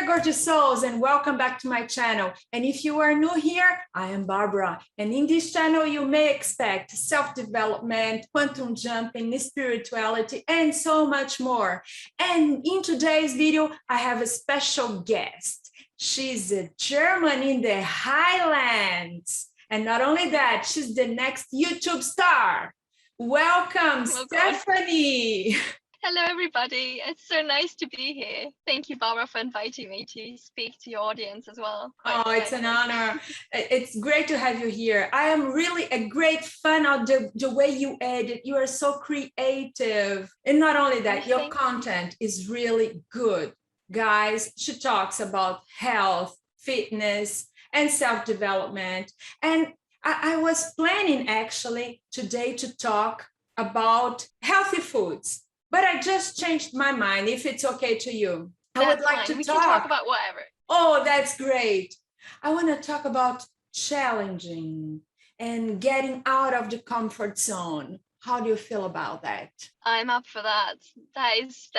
gorgeous souls, and welcome back to my channel. And if you are new here, I am Barbara, and in this channel you may expect self-development, quantum jumping, spirituality, and so much more. And in today's video I have a special guest. She's a German in the Highlands, and not only that, she's the next YouTube star. Welcome, Stefanie. Hello, everybody. It's so nice to be here. Thank you, Barbara, for inviting me to speak to your audience as well. Oh, it's an honor. It's great to have you here. I am really a great fan of the way you edit. You are so creative. And not only that, your content is really good. Guys, she talks about health, fitness, and self-development. And I was planning actually today to talk about healthy foods. But I just changed my mind, if it's okay to you. I would like to We can talk about whatever. Oh, that's great. I want to talk about challenging and getting out of the comfort zone. How do you feel about that? I'm up for that. That is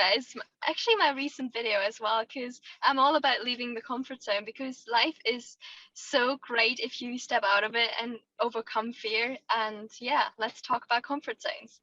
actually my recent video as well, because I'm all about leaving the comfort zone, because life is so great if you step out of it and overcome fear. And yeah, let's talk about comfort zones.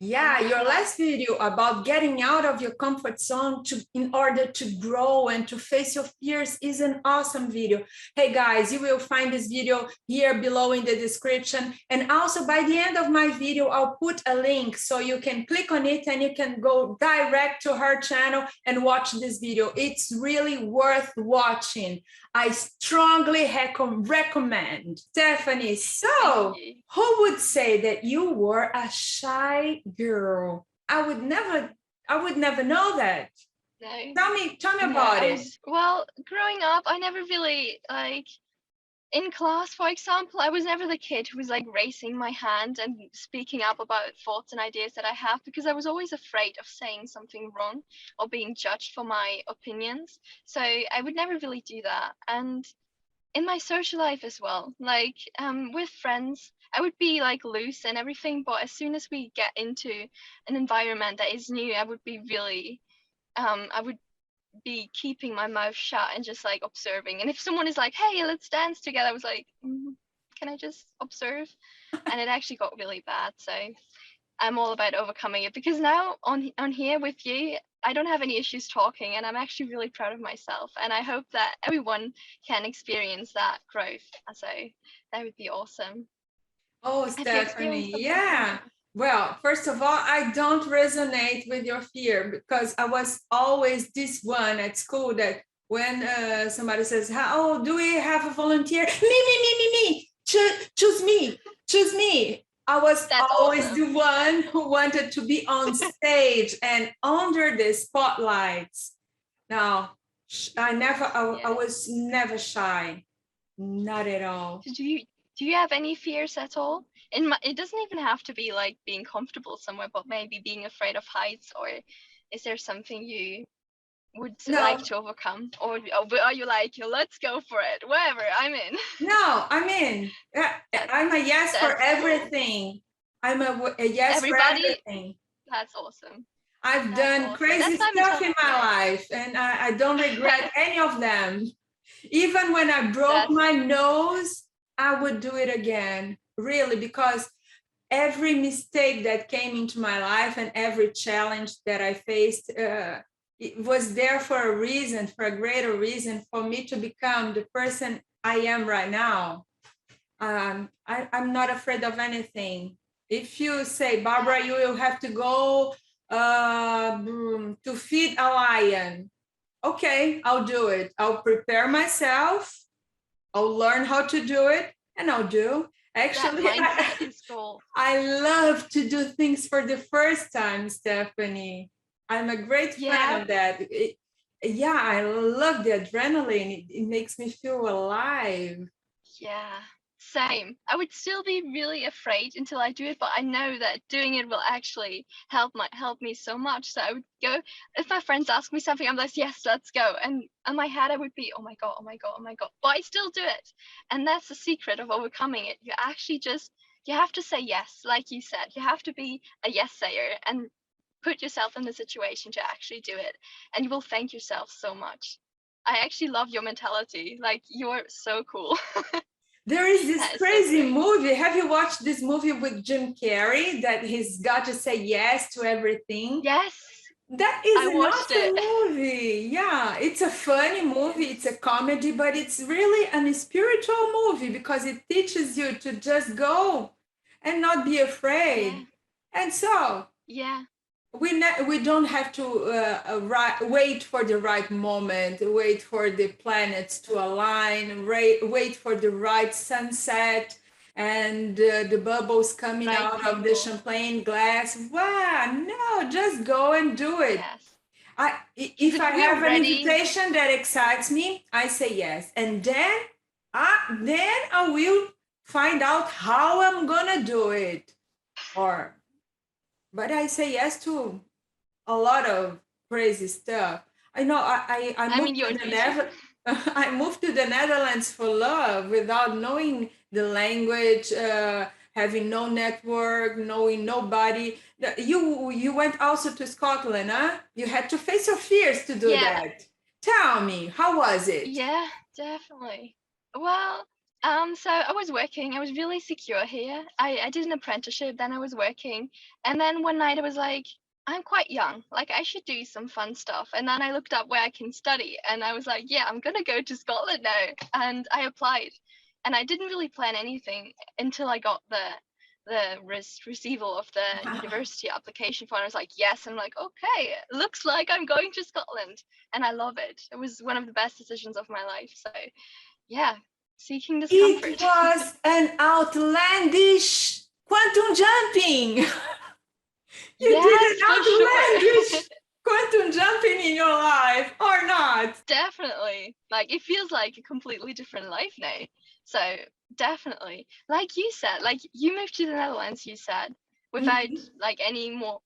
Yeah, your last video about getting out of your comfort zone in order to grow and to face your fears is an awesome video. Hey guys, you will find this video here below in the description. And also by the end of my video, I'll put a link so you can click on it and you can go direct to her channel and watch this video. It's really worth watching. I strongly recommend. Stefanie, so who would say that you were a shy girl? I would never know that. No. Tell me about it. Well, growing up, I never really in class, for example, I was never the kid who was raising my hand and speaking up about thoughts and ideas that I have, because I was always afraid of saying something wrong or being judged for my opinions. So I would never really do that. And in my social life as well, with friends, I would be loose and everything, but as soon as we get into an environment that is new, I would be really I would be keeping my mouth shut and just observing. And if someone is like, hey, let's dance together, I was like, can I just observe? And it actually got really bad. So I'm all about overcoming it, because now on here with you, I don't have any issues talking, and I'm actually really proud of myself. And I hope that everyone can experience that growth. So that would be awesome. Oh, Stefanie, yeah. Well, first of all, I don't resonate with your fear, because I was always this one at school that when somebody says, oh, do we have a volunteer? Me. Choose me. I was always the one who wanted to be on stage and under the spotlights. Now, I was never shy, not at all. Do you have any fears at all? It doesn't even have to be being comfortable somewhere, but maybe being afraid of heights, or is there something you would like to overcome? Or are you let's go for it, whatever, I'm in? No, I'm in. I'm a yes for everything. I'm a yes for everything. That's awesome. I've done crazy stuff in my life, and I don't regret any of them. Even when I broke my nose, I would do it again, really, because every mistake that came into my life and every challenge that I faced, it was there for a reason, for a greater reason, for me to become the person I am right now. I'm not afraid of anything. If you say, Barbara, you will have to go to feed a lion. Okay, I'll do it. I'll prepare myself. I'll learn how to do it, and I'll do. Actually, I love to do things for the first time, Stefanie. I'm a great fan of that. I love the adrenaline. It makes me feel alive. Yeah, same. I would still be really afraid until I do it, but I know that doing it will actually help me so much. So I would go, if my friends ask me something, I'm like, yes, let's go. And in my head, I would be, oh my God. But I still do it. And that's the secret of overcoming it. You actually you have to say yes, like you said. You have to be a yes sayer and put yourself in the situation to actually do it. And you will thank yourself so much. I actually love your mentality. Like, you're so cool. There is this That is so crazy great. movie. Have you watched this movie with Jim Carrey that he's got to say yes to everything? Yes, That is I an watched awesome it. movie. Yeah, it's a funny movie. It's a comedy, but it's really a spiritual movie because it teaches you to just go and not be Yeah, afraid. And so yeah, we don't have to wait for the right moment, wait for the planets to align, wait for the right sunset and the bubbles coming right out of the people. champagne glass. Wow, no, just go and do it. Yes. Because If if I we're have an ready, invitation that excites me, I say yes, and then I will find out how I'm gonna do it. Or, but I say yes to a lot of crazy stuff. I know I I mean, moved you're to on the YouTube. I moved to the Netherlands for love without knowing the language, having no network, knowing nobody. You went also to Scotland, huh? You had to face your fears to do Yeah, that. Tell me, how was it? yeah, definitely. Well, so I was working. I was really secure here. I did an apprenticeship, then I was working, and then one night I was like, I'm quite young. Like, I should do some fun stuff. And then I looked up where I can study, and I was like, yeah, I'm gonna go to Scotland now. And I applied, and I didn't really plan anything until I got the receival of the university application form. I was like, yes. And I'm like, okay, looks like I'm going to Scotland, and I love it. It was one of the best decisions of my life. So yeah, seeking It discomfort. was an outlandish quantum jumping. You did Yes, an for sure. outlandish quantum jumping in your life, or not? Definitely. Like, it feels like a completely different life now. So definitely, like you said, like you moved to the Netherlands, you said, without Mhm. like any more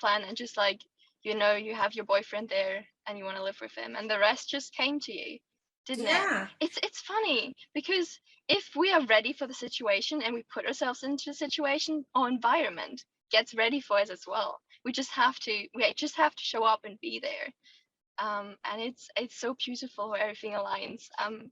plan, and just like, you have your boyfriend there and you want to live with him, and the rest just came to you, didn't it? Yeah. It's funny because if we are ready for the situation and we put ourselves into the situation, our environment gets ready for us as well. We just have to show up and be there. And it's so beautiful where everything aligns,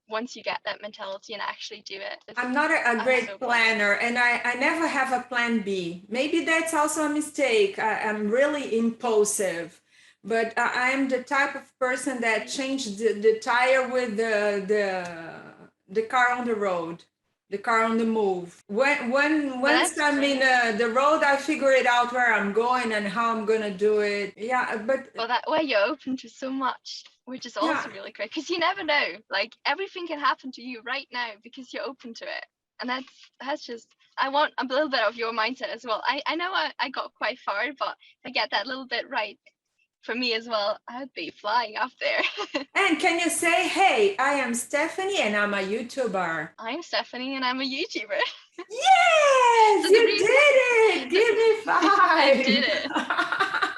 once you get that mentality and actually do it. I'm not a I'm so great blessed. planner and I never have a plan B. Maybe that's also a mistake. I'm really impulsive, but I am the type of person that changed the tire with the car on the road, the car on the move. But Once that's I'm in great. the road, I figure it out where I'm going and how I'm gonna do it. Yeah, but Well, that way you're open to so much, which is yeah, also really great, because you never know. Like, everything can happen to you right now because you're open to it. And that's just, I want a little bit of your mindset as well. I know I got quite far, but if I get that little bit right for me as well, I'd be flying up there. and can you say, hey, I am Stephanie and I'm a YouTuber? I'm Stephanie and I'm a YouTuber. Yes, So the you reason did it. the, Give me I did it. five.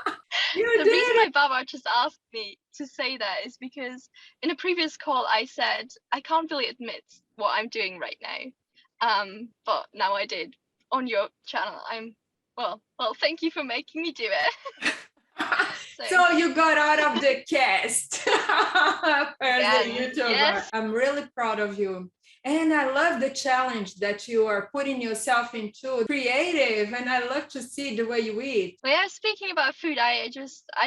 You The reason did my Baba just asked me to say that is because in a previous call I said I can't really admit what I'm doing right now. But now I did on your channel. Well, thank you for making me do it. it. So So you got out of the cast as a again, YouTuber. yes, I'm really proud of you. And I love the challenge that you are putting yourself into, creative, and I love to see the way you eat. but yeah, speaking about food, I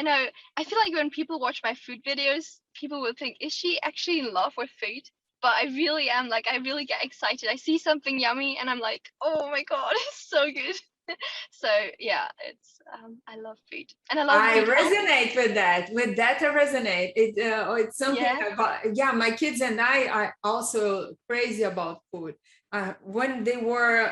know, I feel like when people watch my food videos, people will think, is she actually in love with food? But I really am. Like, I really get excited. I see something yummy and I'm like, oh my God, it's so good. So yeah, I love food, and I love I good healthy food. resonate with that. With that, I resonate. It's something Yeah, about, yeah, my kids and I are also crazy about food. When they were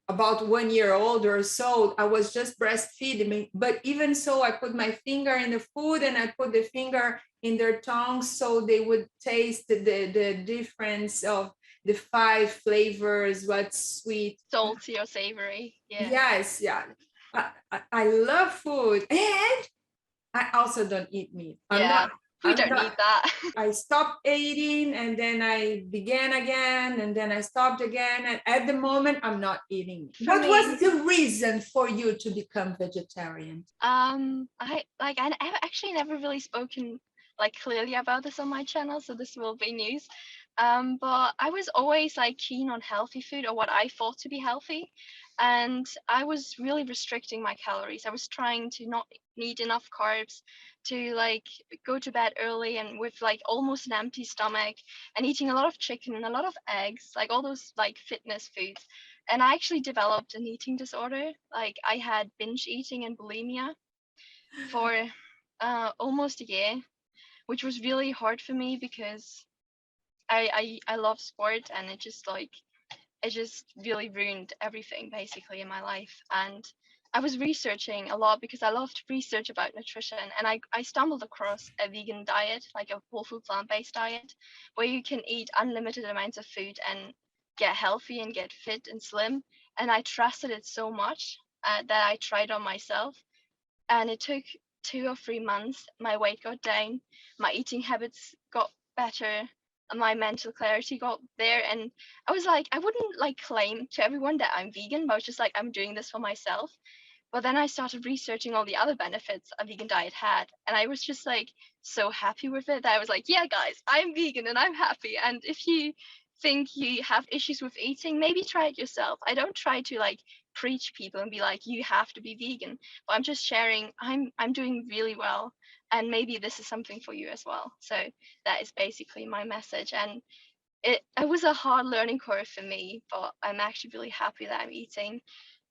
about 1 year old or so, I was just breastfeeding. But even so, I put my finger in the food and I put the finger in their tongue so they would taste the difference of the five flavors, what's sweet. salty or savory. Yeah, Yes, yeah. I love food and I also don't eat meat. yeah. We I'm don't need not, that. I stopped eating and then I began again and then I stopped again. And at the moment, I'm not eating meat. For What me, was the reason for you to become vegetarian? I've actually never really spoken like clearly about this on my channel, so this will be news. But I was always like keen on healthy food, or what I thought to be healthy, and I was really restricting my calories. I was trying to not need enough carbs, to like go to bed early and with like almost an empty stomach, and eating a lot of chicken and a lot of eggs, like all those like fitness foods. And I actually developed an eating disorder. Like I had binge eating and bulimia for almost a year, which was really hard for me because I love sport, and it just really ruined everything basically in my life. And I was researching a lot because I love to research about nutrition, and I stumbled across a vegan diet, like a whole food plant-based diet, where you can eat unlimited amounts of food and get healthy and get fit and slim. And I trusted it so much that I tried on myself, and it took 2 or 3 months. My weight got down, my eating habits got better, and my mental clarity got there. And I was like, I wouldn't like claim to everyone that I'm vegan, but I was just like, I'm doing this for myself. But then I started researching all the other benefits a vegan diet had, and I was just like so happy with it that I was like, yeah, guys, I'm vegan and I'm happy. And if you think you have issues with eating, maybe try it yourself. I don't try to like preach people and be like, you have to be vegan, but I'm just sharing I'm doing really well, and maybe this is something for you as well. So that is basically my message. And it was a hard learning curve for me, but I'm actually really happy that I'm eating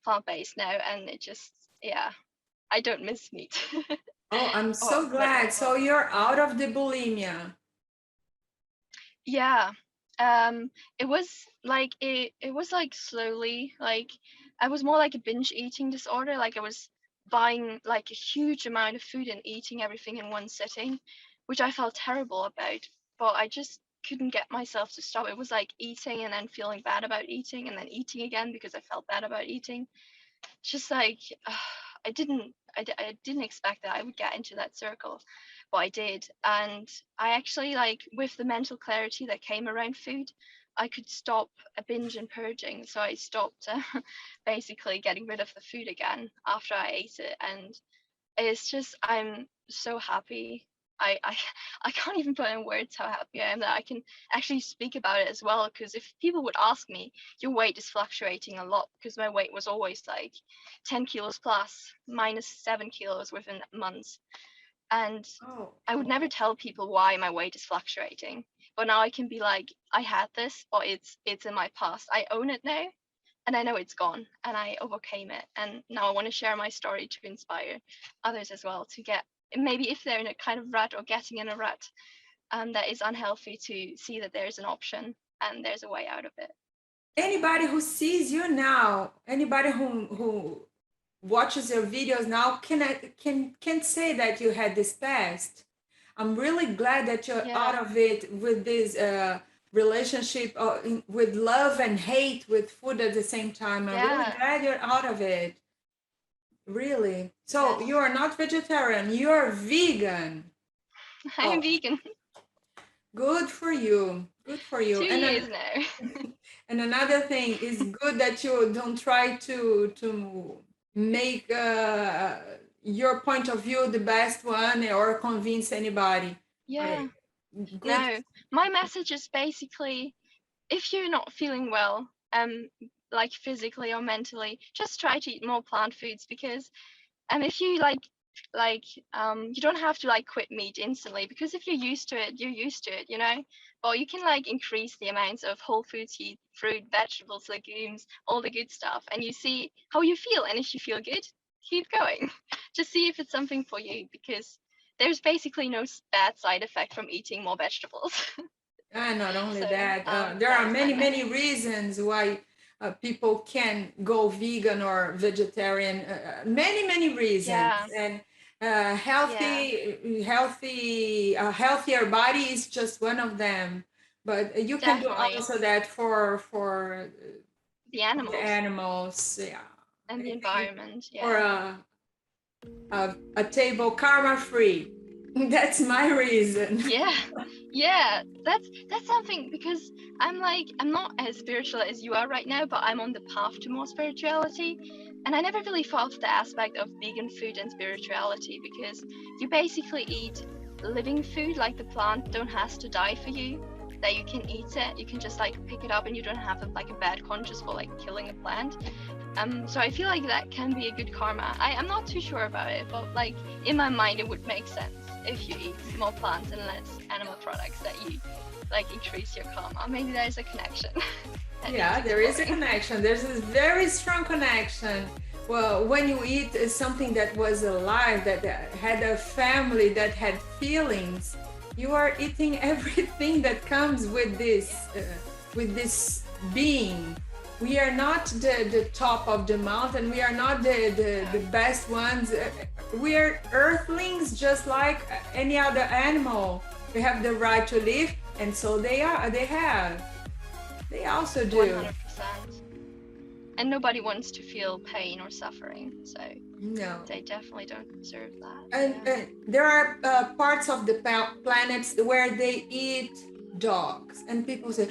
plant-based now, and it just, yeah, I don't miss meat. Oh, I'm Or so little glad. as So well. you're out of the bulimia. Yeah. It was like it was like slowly, like I was more like a binge eating disorder. Like I was buying like a huge amount of food and eating everything in one sitting, which I felt terrible about. But I just couldn't get myself to stop. It was like eating and then feeling bad about eating and then eating again because I felt bad about eating. It's just like I didn't expect that I would get into that circle, but I did. And I actually, like, with the mental clarity that came around food, I could stop a binge and purging. So I stopped basically getting rid of the food again after I ate it. And it's just, I'm so happy. I I can't even put in words how happy I am that I can actually speak about it as well. Because if people would ask me, your weight is fluctuating a lot, because my weight was always like 10 kilos plus, minus 7 kilos within months. And Oh, I would never tell people why my weight is fluctuating. But now I can be like, I had this, or it's in my past. I own it now, and I know it's gone, and I overcame it. And now I want to share my story to inspire others as well, to get, maybe if they're in a kind of rut or getting in a rut that is unhealthy, to see that there's an option and there's a way out of it. anybody who sees you now, anybody who watches your videos now can say that you had this past. I'm really glad that you're out Yeah, of it with this relationship with love and hate with food at the same time. I'm really yeah, glad you're out of it. Really. So yes. you are not vegetarian, you're vegan. I'm Oh, vegan. good for you. Good for you. 2 years now. And another thing is good that you don't try to make your point of view the best one or convince anybody. Yeah, I, good. no. My message is basically, if you're not feeling well, like physically or mentally, just try to eat more plant foods. Because if you like you don't have to like quit meat instantly, because if you're used to it, you're used to it, you know. But you can like increase the amounts of whole foods you eat, fruit, vegetables, legumes, all the good stuff, and you see how you feel. And if you feel good, keep going. Just see if it's something for you, because there's basically no bad side effect from eating more vegetables. Not only So that, there that are is my many message. reasons why people can go vegan or vegetarian. Many reasons, Yeah, and yeah, a healthier body is just one of them. But you can do definitely. also that for The the animals animals. Yeah, and the I think environment, for yeah. a table karma free. That's my reason. Yeah, yeah, that's something, because I'm not as spiritual as you are right now, but I'm on the path to more spirituality. And I never really thought of the aspect of vegan food and spirituality, because you basically eat living food, like the plant don't has to die for you, that you can eat it, you can just like pick it up and you don't have like a bad conscience for like killing a plant. So I feel like that can be a good karma. I'm not too sure about it, but like in my mind it would make sense if you eat more plants and less animal products, that you like increase your karma. Maybe there's a connection. Yeah, there is a connection. There's a very strong connection. Well, when you eat something that was alive, that had a family, that had feelings, you are eating everything that comes with this being. We are not the top of the mountain. We are not the best ones. We are earthlings, just like any other animal. We have the right to live, and so they have. They also do. 100%. And nobody wants to feel pain or suffering, so No. they definitely don't deserve that. And there are parts of the planets where they eat dogs, and people say,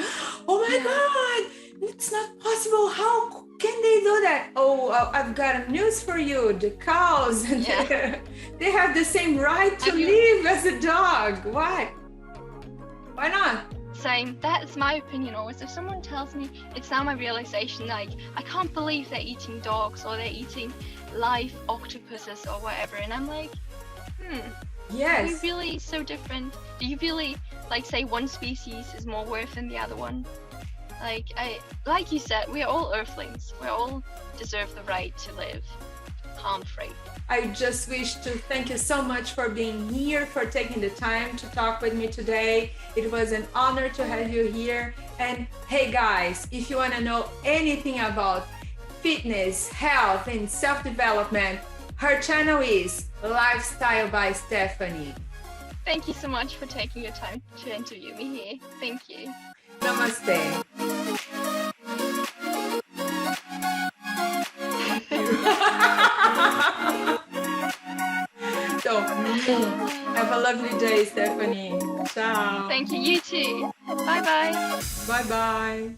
"Oh my God, it's not possible. How can they do that?" Oh, I've got news for you. The cows, they have the same right to live as a dog. Why? Why not? Same. That's my opinion always. If someone tells me, it's now my realization, like, I can't believe they're eating dogs or they're eating live octopuses or whatever. And I'm like, yes. Are you really so different? Do you really, like, say one species is more worth than the other one? Like you said, we are all earthlings. We all deserve the right to live harm-free. I just wish to thank you so much for being here, for taking the time to talk with me today. It was an honor to have you here. And hey guys, if you want to know anything about fitness, health, and self-development, her channel is Lifestyle by Stefanie. Thank you so much for taking your time to interview me here. Thank you. Namaste. So, have a lovely day, Stefanie. Ciao. Thank you. You too. Bye-bye. Bye-bye.